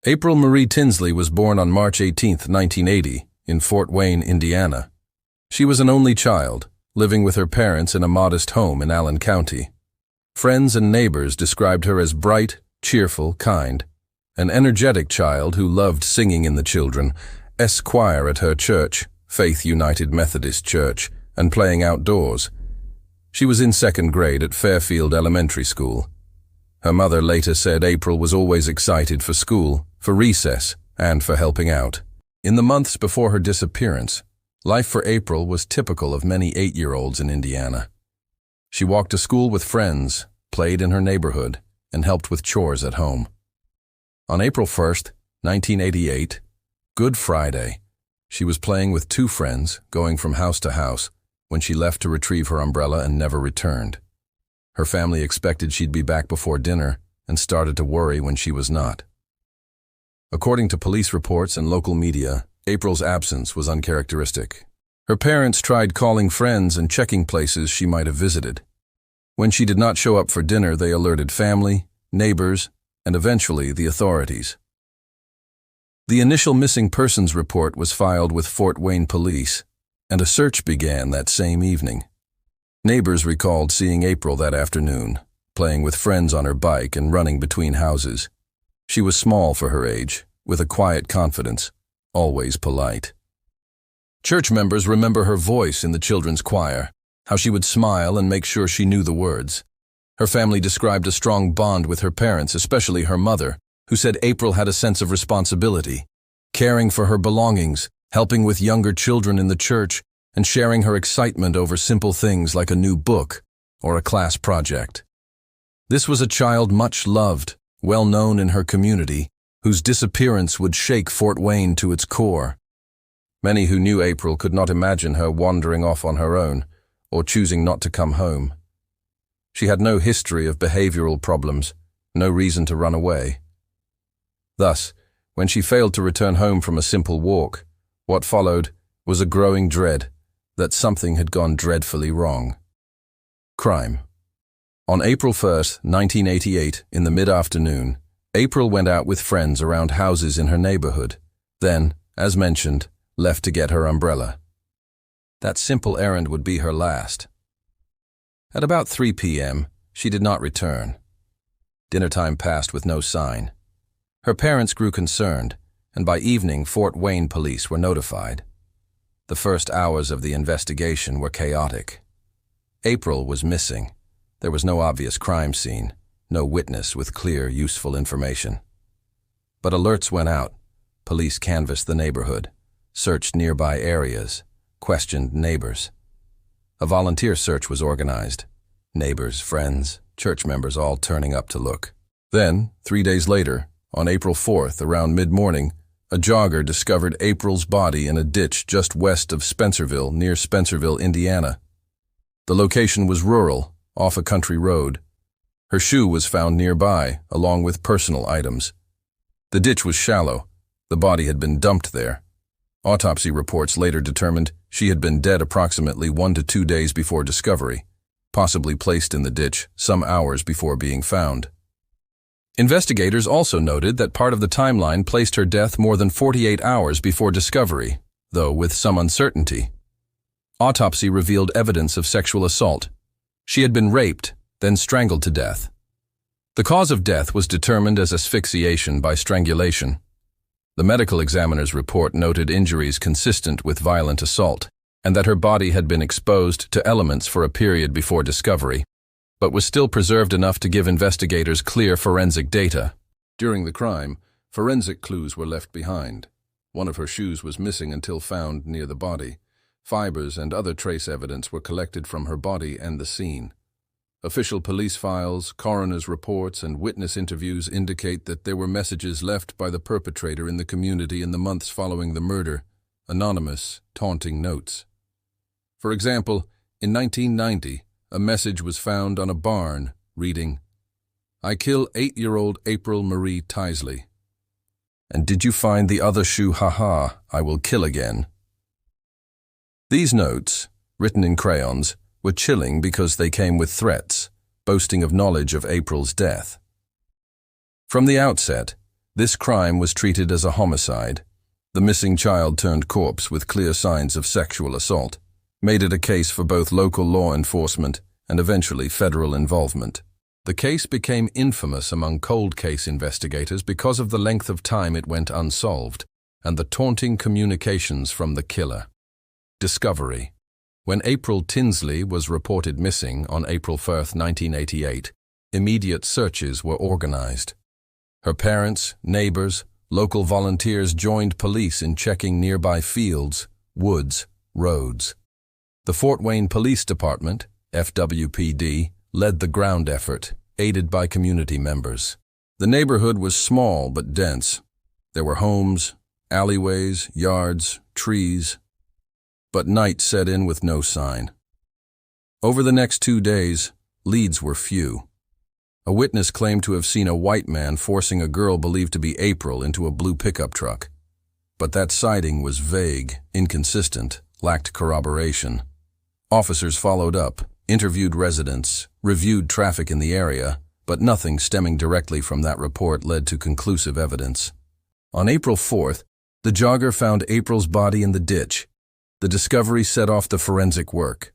April Marie Tinsley was born on March 18, 1980, in Fort Wayne, Indiana. She was an only child, living with her parents in a modest home in Allen County. Friends and neighbors described her as bright, cheerful, kind, an energetic child who loved singing in the children's choir at her church, Faith United Methodist Church, and playing outdoors. She was in second grade at Fairfield Elementary School. Her mother later said April was always excited for school, for recess, and for helping out. In the months before her disappearance, life for April was typical of many 8-year-olds in Indiana. She walked to school with friends, played in her neighborhood, and helped with chores at home. On April 1, 1988, Good Friday, she was playing with 2 friends, going from house to house, when she left to retrieve her umbrella and never returned. Her family expected she'd be back before dinner and started to worry when she was not. According to police reports and local media, April's absence was uncharacteristic. Her parents tried calling friends and checking places she might have visited. When she did not show up for dinner, they alerted family, neighbors, and eventually the authorities. The initial missing persons report was filed with Fort Wayne police, and a search began that same evening. Neighbors recalled seeing April that afternoon, playing with friends on her bike and running between houses. She was small for her age, with a quiet confidence, always polite. Church members remember her voice in the children's choir, how she would smile and make sure she knew the words. Her family described a strong bond with her parents, especially her mother, who said April had a sense of responsibility, caring for her belongings, helping with younger children in the church, and sharing her excitement over simple things like a new book or a class project. This was a child much loved, well known in her community, whose disappearance would shake Fort Wayne to its core. Many who knew April could not imagine her wandering off on her own or choosing not to come home. She had no history of behavioral problems, no reason to run away. Thus, when she failed to return home from a simple walk, what followed was a growing dread that something had gone dreadfully wrong. Crime. On April 1, 1988, in the mid-afternoon, April went out with friends around houses in her neighborhood, then, as mentioned, left to get her umbrella. That simple errand would be her last. At about 3 p.m., she did not return. Dinner time passed with no sign. Her parents grew concerned, and by evening Fort Wayne police were notified. The first hours of the investigation were chaotic. April was missing. There was no obvious crime scene, no witness with clear, useful information. But alerts went out. Police canvassed the neighborhood, searched nearby areas, questioned neighbors. A volunteer search was organized. Neighbors, friends, church members all turning up to look. Then, 3 days later, on April 4th, around mid-morning, a jogger discovered April's body in a ditch just west of Spencerville, near Spencerville, Indiana. The location was rural, off a country road. Her shoe was found nearby, along with personal items. The ditch was shallow. The body had been dumped there. Autopsy reports later determined she had been dead approximately 1 to 2 days before discovery, possibly placed in the ditch some hours before being found. Investigators also noted that part of the timeline placed her death more than 48 hours before discovery, though with some uncertainty. Autopsy revealed evidence of sexual assault. She had been raped, then strangled to death. The cause of death was determined as asphyxiation by strangulation. The medical examiner's report noted injuries consistent with violent assault, and that her body had been exposed to elements for a period before discovery, but was still preserved enough to give investigators clear forensic data. During the crime, forensic clues were left behind. One of her shoes was missing until found near the body. Fibers and other trace evidence were collected from her body and the scene. Official police files, coroner's reports, and witness interviews indicate that there were messages left by the perpetrator in the community in the months following the murder, anonymous, taunting notes. For example, in 1990, a message was found on a barn reading, "I kill 8-year-old April Marie Tinsley. And did you find the other shoe? Haha, I will kill again." These notes, written in crayons, were chilling because they came with threats, boasting of knowledge of April's death. From the outset, This crime was treated as a homicide. The missing child turned corpse with clear signs of sexual assault made it a case for both local law enforcement and eventually federal involvement. The case became infamous among cold case investigators because of the length of time it went unsolved and the taunting communications from the killer. Discovery. When April Tinsley was reported missing on April 1, 1988, immediate searches were organized. Her parents, neighbors, local volunteers joined police in checking nearby fields, woods, roads. The Fort Wayne Police Department, FWPD, led the ground effort, aided by community members. The neighborhood was small but dense. There were homes, alleyways, yards, trees. But night set in with no sign. Over the next 2 days, leads were few. A witness claimed to have seen a white man forcing a girl believed to be April into a blue pickup truck. But that sighting was vague, inconsistent, lacked corroboration. Officers followed up, interviewed residents, reviewed traffic in the area, but nothing stemming directly from that report led to conclusive evidence. On April 4th, the jogger found April's body in the ditch. The discovery set off the forensic work.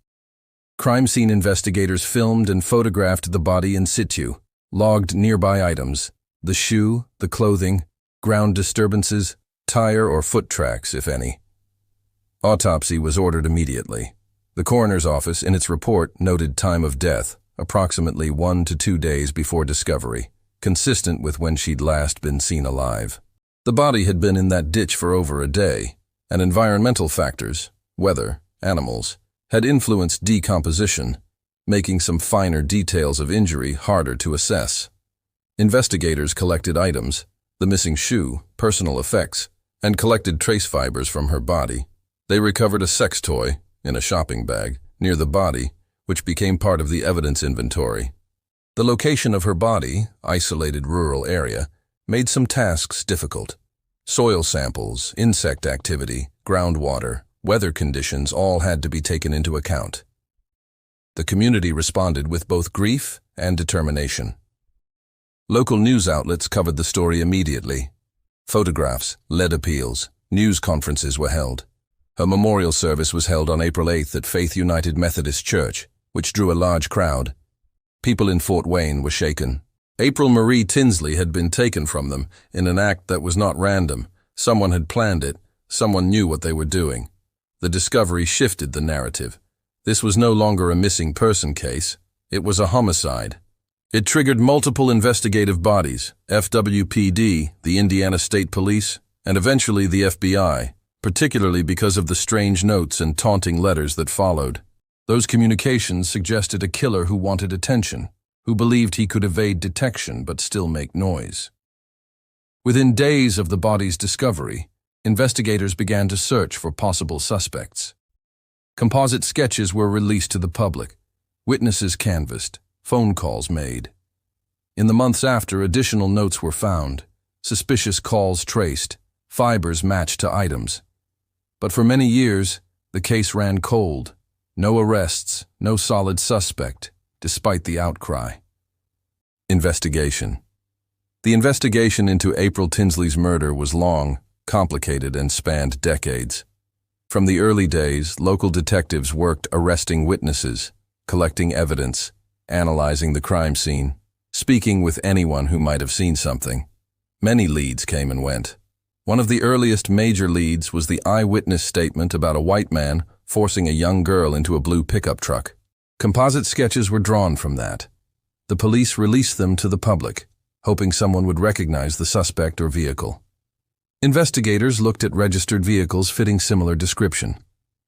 Crime scene investigators filmed and photographed the body in situ, logged nearby items, the shoe, the clothing, ground disturbances, tire or foot tracks, if any. Autopsy was ordered immediately. The coroner's office, in its report, noted time of death, approximately 1 to 2 days before discovery, consistent with when she'd last been seen alive. The body had been in that ditch for over a day, and environmental factors, weather, animals, had influenced decomposition, making some finer details of injury harder to assess. Investigators collected items, the missing shoe, personal effects, and collected trace fibers from her body. They recovered a sex toy, in a shopping bag, near the body, which became part of the evidence inventory. The location of her body, isolated rural area, made some tasks difficult. Soil samples, insect activity, groundwater, weather conditions all had to be taken into account. The community responded with both grief and determination. Local news outlets covered the story immediately. Photographs, lead appeals, news conferences were held. Her memorial service was held on April 8th at Faith United Methodist Church, which drew a large crowd. People in Fort Wayne were shaken. April Marie Tinsley had been taken from them in an act that was not random. Someone had planned it. Someone knew what they were doing. The discovery shifted the narrative. This was no longer a missing person case. It was a homicide. It triggered multiple investigative bodies, FWPD, the Indiana State Police, and eventually the FBI, particularly because of the strange notes and taunting letters that followed. Those communications suggested a killer who wanted attention, who believed he could evade detection but still make noise. Within days of the body's discovery, investigators began to search for possible suspects. Composite sketches were released to the public, witnesses canvassed, phone calls made. In the months after, additional notes were found, suspicious calls traced, fibers matched to items. But for many years, the case ran cold. No arrests, no solid suspect, despite the outcry. Investigation. The investigation into April Tinsley's murder was long, complicated, and spanned decades. From the early days, local detectives worked arresting witnesses, collecting evidence, analyzing the crime scene, speaking with anyone who might have seen something. Many leads came and went. One of the earliest major leads was the eyewitness statement about a white man forcing a young girl into a blue pickup truck. Composite sketches were drawn from that. The police released them to the public, hoping someone would recognize the suspect or vehicle. Investigators looked at registered vehicles fitting similar description.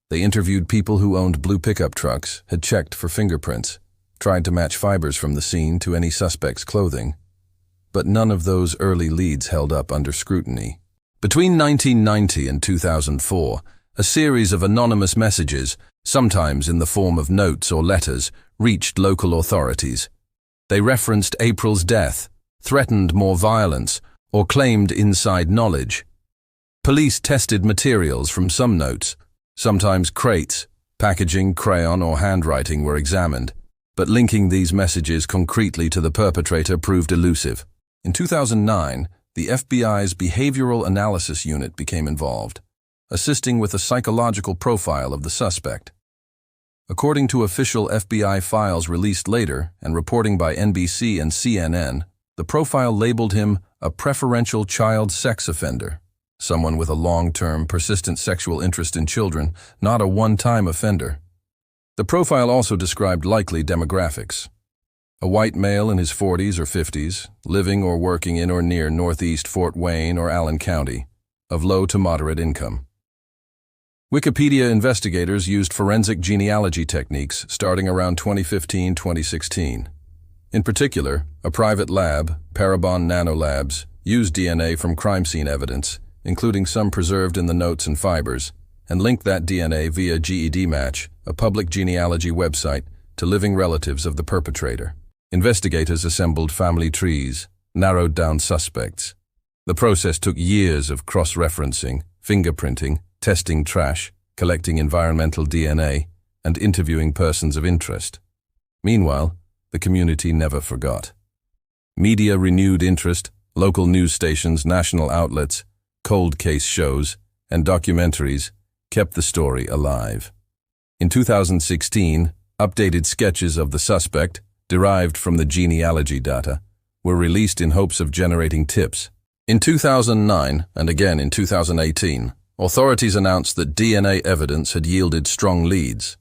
They interviewed people who owned blue pickup trucks, had checked for fingerprints, tried to match fibers from the scene to any suspect's clothing. But none of those early leads held up under scrutiny. Between 1990 and 2004, a series of anonymous messages, sometimes in the form of notes or letters, reached local authorities. They referenced April's death, threatened more violence, or claimed inside knowledge. Police tested materials from some notes. Sometimes crates, packaging, crayon, or handwriting were examined, but linking these messages concretely to the perpetrator proved elusive. In 2009, the FBI's Behavioral Analysis Unit became involved, assisting with a psychological profile of the suspect. According to official FBI files released later and reporting by NBC and CNN, the profile labeled him a preferential child sex offender, someone with a long-term, persistent sexual interest in children, not a one-time offender. The profile also described likely demographics. A white male in his 40s or 50s, living or working in or near northeast Fort Wayne or Allen County, of low to moderate income. Wikipedia investigators used forensic genealogy techniques starting around 2015-2016. In particular, a private lab, Parabon Nanolabs, used DNA from crime scene evidence, including some preserved in the notes and fibers, and linked that DNA via GED Match, a public genealogy website, to living relatives of the perpetrator. Investigators assembled family trees, narrowed down suspects. The process took years of cross-referencing, fingerprinting, testing trash, collecting environmental DNA, and interviewing persons of interest. Meanwhile, the community never forgot. Media renewed interest, local news stations, national outlets, cold case shows, and documentaries kept the story alive. In 2016, updated sketches of the suspect, derived from the genealogy data, were released in hopes of generating tips. In 2009, and again in 2018, authorities announced that DNA evidence had yielded strong leads.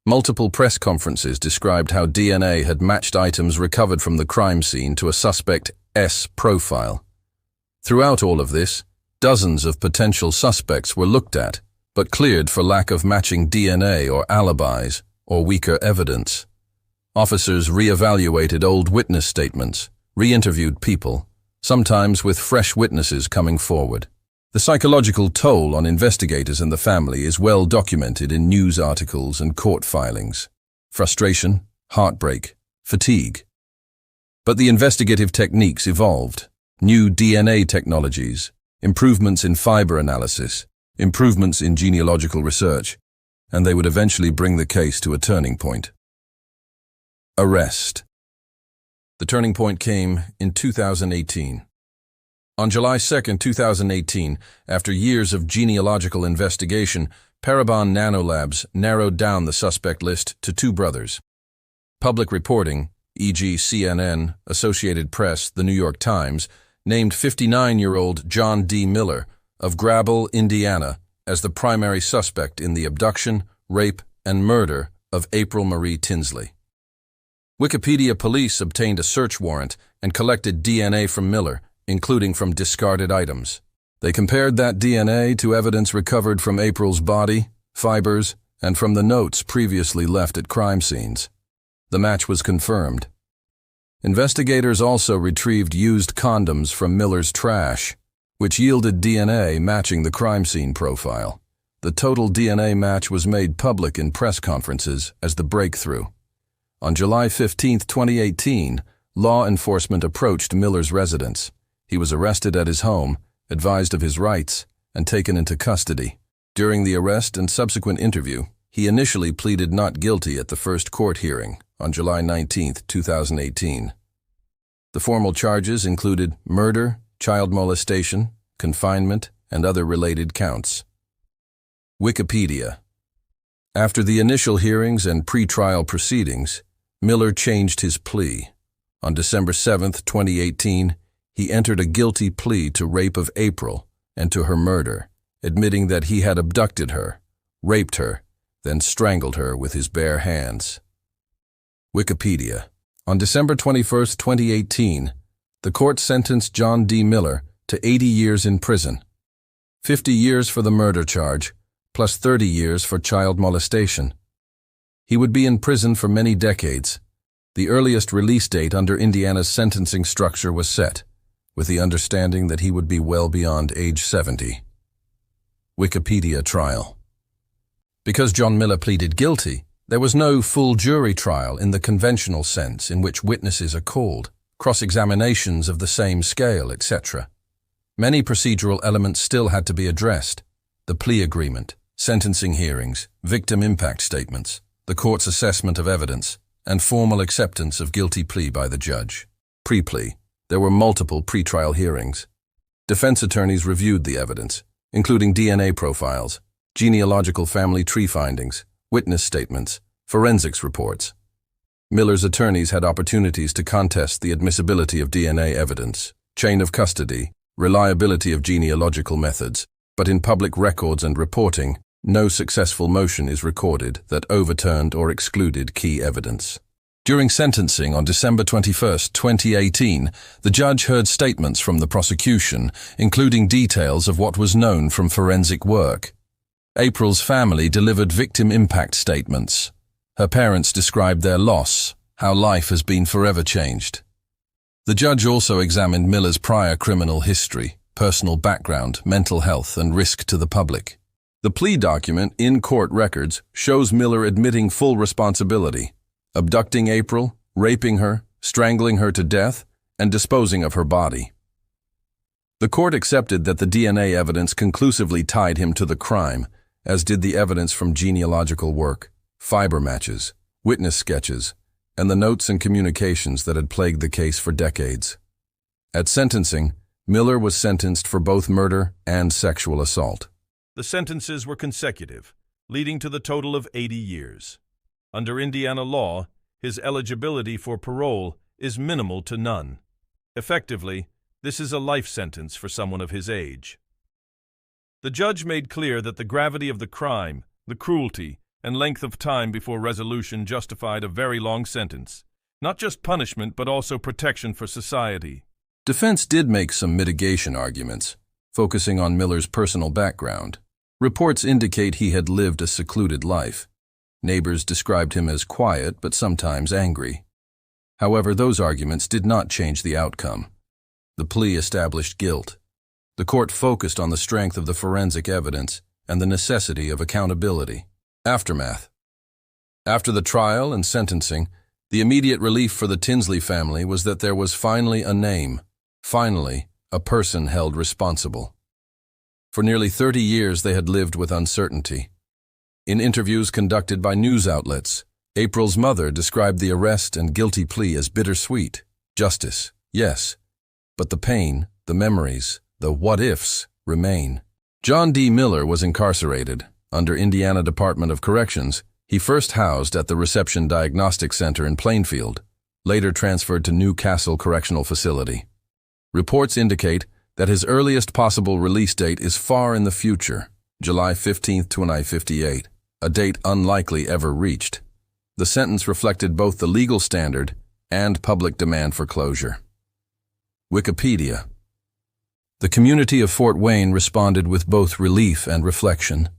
Multiple press conferences described how DNA had matched items recovered from the crime scene to a suspect's profile. Throughout all of this, dozens of potential suspects were looked at, but cleared for lack of matching DNA or alibis or weaker evidence. Officers re-evaluated old witness statements, re-interviewed people, sometimes with fresh witnesses coming forward. The psychological toll on investigators and the family is well documented in news articles and court filings. Frustration, heartbreak, fatigue. But the investigative techniques evolved. New DNA technologies, improvements in fiber analysis, improvements in genealogical research, and they would eventually bring the case to a turning point. Arrest. The turning point came in 2018. On July 2, 2018, after years of genealogical investigation, Parabon Nanolabs narrowed down the suspect list to 2 brothers. Public reporting, e.g. CNN, Associated Press, The New York Times, named 59-year-old John D. Miller of Grable, Indiana, as the primary suspect in the abduction, rape, and murder of April Marie Tinsley. Wikipedia police obtained a search warrant and collected DNA from Miller, including from discarded items. They compared that DNA to evidence recovered from April's body, fibers, and from the notes previously left at crime scenes. The match was confirmed. Investigators also retrieved used condoms from Miller's trash, which yielded DNA matching the crime scene profile. The total DNA match was made public in press conferences as the breakthrough. On July 15, 2018, law enforcement approached Miller's residence. He was arrested at his home, advised of his rights, and taken into custody. During the arrest and subsequent interview, he initially pleaded not guilty at the first court hearing on July 19, 2018. The formal charges included murder, child molestation, confinement, and other related counts. Wikipedia. After the initial hearings and pre-trial proceedings, Miller changed his plea. On December 7, 2018, he entered a guilty plea to rape of April and to her murder, admitting that he had abducted her, raped her, then strangled her with his bare hands. Wikipedia. On December 21, 2018, the court sentenced John D. Miller to 80 years in prison, 50 years for the murder charge, plus 30 years for child molestation. He would be in prison for many decades. The earliest release date under Indiana's sentencing structure was set, with the understanding that he would be well beyond age 70. Wikipedia trial. Because John Miller pleaded guilty, there was no full jury trial in the conventional sense in which witnesses are called, cross-examinations of the same scale, etc. Many procedural elements still had to be addressed: the plea agreement, sentencing hearings, victim impact statements, the court's assessment of evidence, and formal acceptance of guilty plea by the judge. Pre-plea. There were multiple pre-trial hearings. Defense attorneys reviewed the evidence, including DNA profiles, genealogical family tree findings, witness statements, forensics reports. Miller's attorneys had opportunities to contest the admissibility of DNA evidence, chain of custody, reliability of genealogical methods, but in public records and reporting, no successful motion is recorded that overturned or excluded key evidence. During sentencing on December 21, 2018, the judge heard statements from the prosecution, including details of what was known from forensic work. April's family delivered victim impact statements. Her parents described their loss, how life has been forever changed. The judge also examined Miller's prior criminal history, personal background, mental health, and risk to the public. The plea document in court records shows Miller admitting full responsibility, abducting April, raping her, strangling her to death, and disposing of her body. The court accepted that the DNA evidence conclusively tied him to the crime, as did the evidence from genealogical work, fiber matches, witness sketches, and the notes and communications that had plagued the case for decades. At sentencing, Miller was sentenced for both murder and sexual assault. The sentences were consecutive, leading to the total of 80 years. Under Indiana law, his eligibility for parole is minimal to none. Effectively, this is a life sentence for someone of his age. The judge made clear that the gravity of the crime, the cruelty, and length of time before resolution justified a very long sentence. Not just punishment, but also protection for society. Defense did make some mitigation arguments, focusing on Miller's personal background. Reports indicate he had lived a secluded life. Neighbors described him as quiet but sometimes angry. However, those arguments did not change the outcome. The plea established guilt. The court focused on the strength of the forensic evidence and the necessity of accountability. Aftermath. After the trial and sentencing, the immediate relief for the Tinsley family was that there was finally a name, finally a person held responsible. For nearly 30 years they had lived with uncertainty. In interviews conducted by news outlets, April's mother described the arrest and guilty plea as bittersweet. Justice, yes, but the pain, the memories, the what-ifs remain. John D. Miller was incarcerated. Under Indiana Department of Corrections, he first housed at the Reception Diagnostic Center in Plainfield, later transferred to New Castle Correctional Facility. Reports indicate that his earliest possible release date is far in the future, July 15, 2058, a date unlikely ever reached. The sentence reflected both the legal standard and public demand for closure. Wikipedia. The community of Fort Wayne responded with both relief and reflection.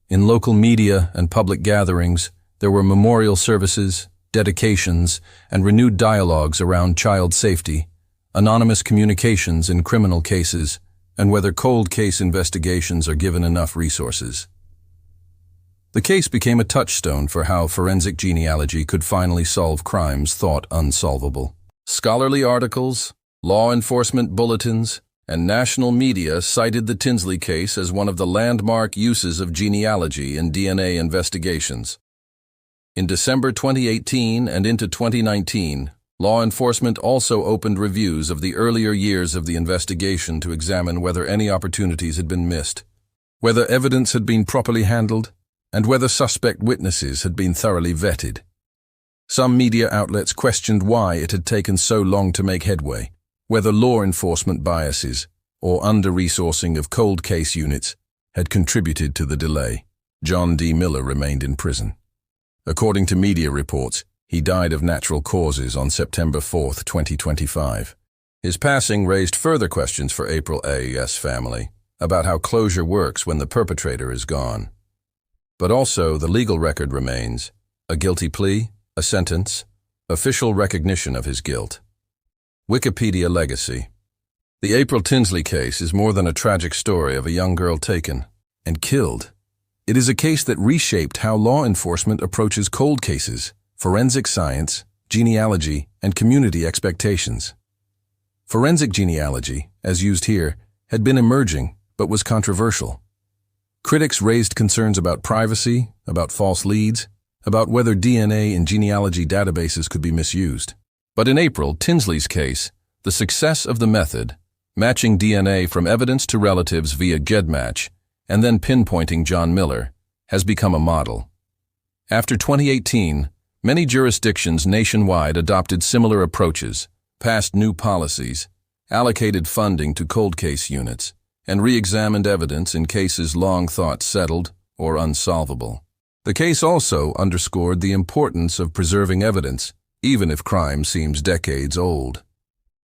In local media and public gatherings, there were memorial services, dedications, and renewed dialogues around child safety, anonymous communications in criminal cases, and whether cold case investigations are given enough resources. The case became a touchstone for how forensic genealogy could finally solve crimes thought unsolvable. Scholarly articles, law enforcement bulletins, and national media cited the Tinsley case as one of the landmark uses of genealogy in DNA investigations. In December 2018 and into 2019, law enforcement also opened reviews of the earlier years of the investigation to examine whether any opportunities had been missed, whether evidence had been properly handled, and whether suspect witnesses had been thoroughly vetted. Some media outlets questioned why it had taken so long to make headway, whether law enforcement biases or under-resourcing of cold case units had contributed to the delay. John D. Miller remained in prison. According to media reports, he died of natural causes on September 4, 2025. His passing raised further questions for April A.'s family about how closure works when the perpetrator is gone. But also, the legal record remains: a guilty plea, a sentence, official recognition of his guilt. Wikipedia legacy. The April Tinsley case is more than a tragic story of a young girl taken and killed. It is a case that reshaped how law enforcement approaches cold cases, forensic science, genealogy, and community expectations. Forensic genealogy, as used here, had been emerging but was controversial. Critics raised concerns about privacy, about false leads, about whether DNA in genealogy databases could be misused. But in April Tinsley's case, the success of the method matching DNA from evidence to relatives via GEDmatch, and then pinpointing John Miller, has become a model. After 2018, many jurisdictions nationwide adopted similar approaches, passed new policies, allocated funding to cold case units, and re-examined evidence in cases long thought settled or unsolvable. The case also underscored the importance of preserving evidence, even if crime seems decades old.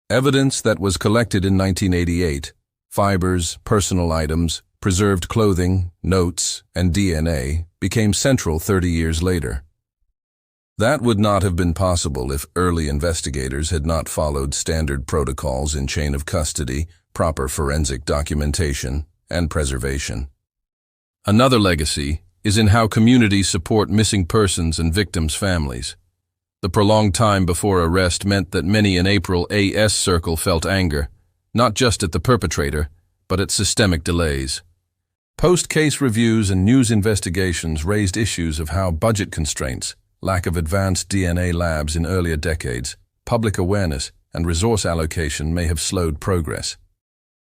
Evidence that was collected in 1988, fibers, personal items, preserved clothing, notes, and DNA, became central 30 years later. That would not have been possible if early investigators had not followed standard protocols in chain of custody, proper forensic documentation, and preservation. Another legacy is in how communities support missing persons and victims' families. The prolonged time before arrest meant that many in April A.'s circle felt anger, not just at the perpetrator, but at systemic delays. Post-case reviews and news investigations raised issues of how budget constraints, lack of advanced DNA labs in earlier decades, public awareness, and resource allocation may have slowed progress.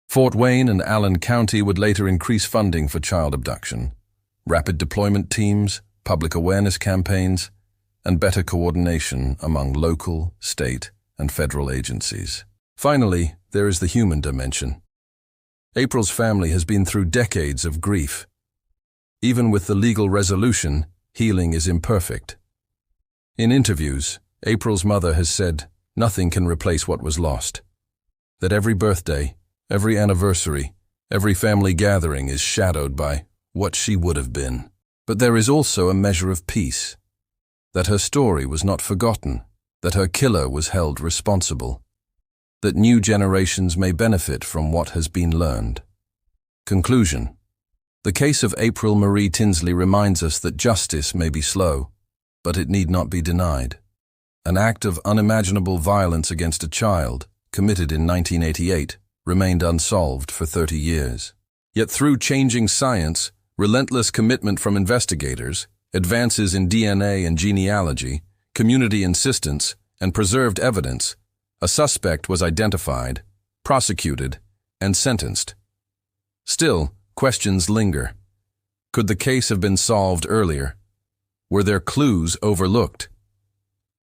Fort Wayne and Allen County would later increase funding for child abduction. Rapid deployment teams, public awareness campaigns, and better coordination among local, state, and federal agencies. Finally, there is the human dimension. April's family has been through decades of grief. Even with the legal resolution, healing is imperfect. In interviews, April's mother has said nothing can replace what was lost. That every birthday, every anniversary, every family gathering is shadowed by what she would have been. But there is also a measure of peace. That her story was not forgotten, that her killer was held responsible, that new generations may benefit from what has been learned. Conclusion. The case of April Marie Tinsley reminds us that justice may be slow, but it need not be denied. An act of unimaginable violence against a child, committed in 1988, remained unsolved for 30 years. Yet through changing science, relentless commitment from investigators, advances in DNA and genealogy, community insistence, and preserved evidence, a suspect was identified, prosecuted, and sentenced. Still, questions linger. Could the case have been solved earlier? Were there clues overlooked?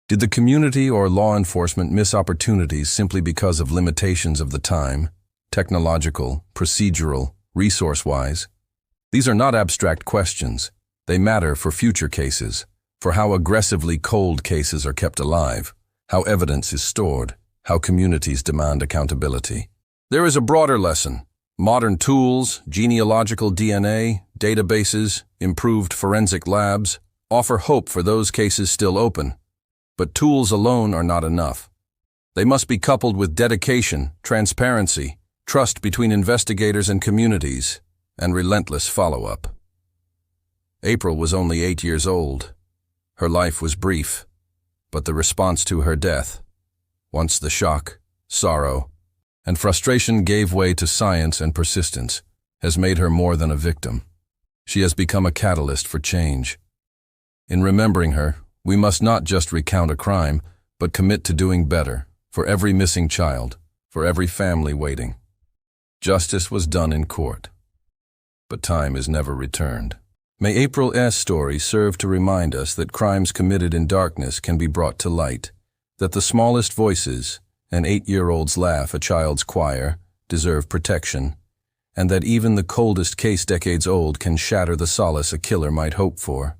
Did the community or law enforcement miss opportunities simply because of limitations of the time, technological, procedural, resource-wise? These are not abstract questions. They matter for future cases, for how aggressively cold cases are kept alive, how evidence is stored, how communities demand accountability. There is a broader lesson. Modern tools, genealogical DNA, databases, improved forensic labs offer hope for those cases still open. But tools alone are not enough. They must be coupled with dedication, transparency, trust between investigators and communities, and relentless follow-up. April was only 8 years old. Her life was brief, but the response to her death, once the shock, sorrow, and frustration gave way to science and persistence, has made her more than a victim. She has become a catalyst for change. In remembering her, we must not just recount a crime, but commit to doing better for every missing child, for every family waiting. Justice was done in court, but time is never returned. May April S. story serve to remind us that crimes committed in darkness can be brought to light, that the smallest voices, an 8-year-old's laugh, a child's choir, deserve protection, and that even the coldest case decades old can shatter the solace a killer might hope for.